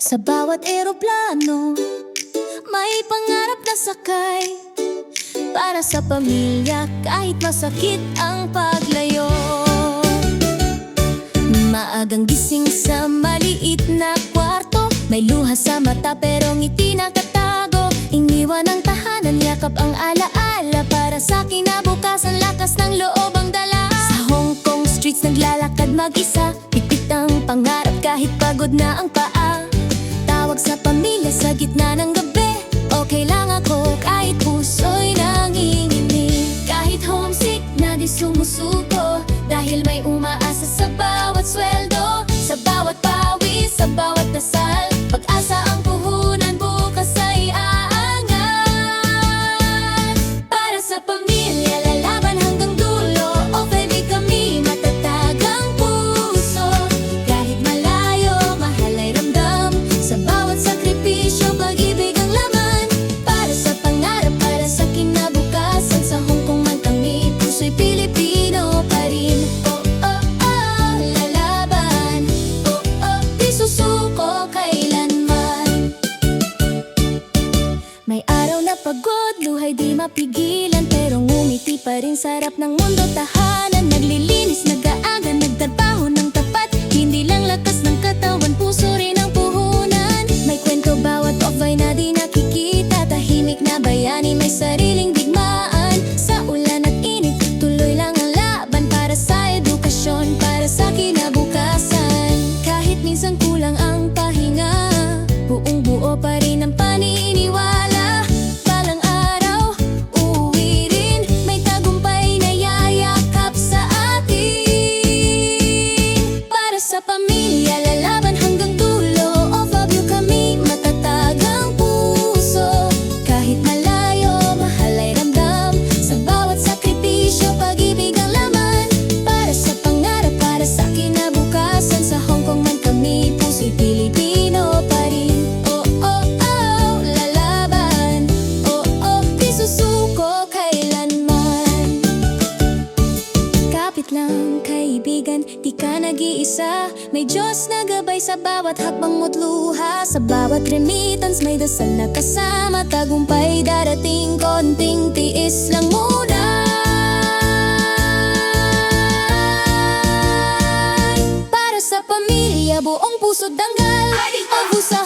Sa bawat eroplano, may pangarap na sakay. Para sa pamilya, kahit masakit ang paglayo. Maagang gising sa maliit na kwarto, may luha sa mata pero ngiti nakatago. Iniwan ang tahanan, yakap ang alaala. Para sa kinabukasan, lakas ng loob ang dala. Sa Hong Kong streets naglalakad mag-isa, pipit ang pangarap kahit pagod na ang paa. Tawag sa pamilya sa gitna ng gabi, okay lang ako kahit puso'y nanginginig. Kahit homesick na di sumusuko, dahil may umaasa sa bawat sweldo. Sa bawat pawis, sa bawat dasal, pag-asa ang puhunan, bukas ay aangat. Para sa pamilya, lalaban hanggang dulo. Okay, kami matatag ang puso. Kahit malayo, mahal ay ramdam. Sa bawat sakripisyo, pag-ibig ang laman. Para sa pangarap, para sa kinabukasan. Sa Hong Kong man kami, puso'y Pilipino pa rin. Oh, oh, oh, lalaban. Oh, oh, di susuko kailanman. May araw na pagod, luhay di mapigilan, pero ngumiti pa rin sa harap ng mundo. Tahanan, naglilinis, nag-aaga, nagtrabaho ng tapat. Hindi lang lakas ng katawan, puso rin ang puhunan. May kwento bawat off-eye na di nakikita. Tahimik na bayani, may sariling digmaan. Sa ulan at init, tuloy lang ang laban. Para sa edukasyon, para sa kinabukasan. Kahit minsan kulang ang pahinga, buong buo pa rin ang paniniwala. Balang araw, uuwi rin, may tagumpay na yayakap sa atin. Para sa pamilya, lalaban hanggang dulo. Of you kami, matatag ang puso. Kahit malayo, mahal ay ramdam. Sa bawat sakripisyo, pag-ibig ang laman. Para sa pangarap, para sa kinabukasan. Sa Hong Kong man kami, puso'y Pilipino pa rin. Oh, oh, oh, lalaban. Oh, oh, di susuko kailanman. Kapit lang kaibigan, di ka nag-iisa. May Diyos na gabay sa bawat hakbang mo't luha. Sa bawat remittance, may dasal na kasama. Tagumpay darating, konting tiis lang muna. Para sa pamilya, buong puso't danggal. O sa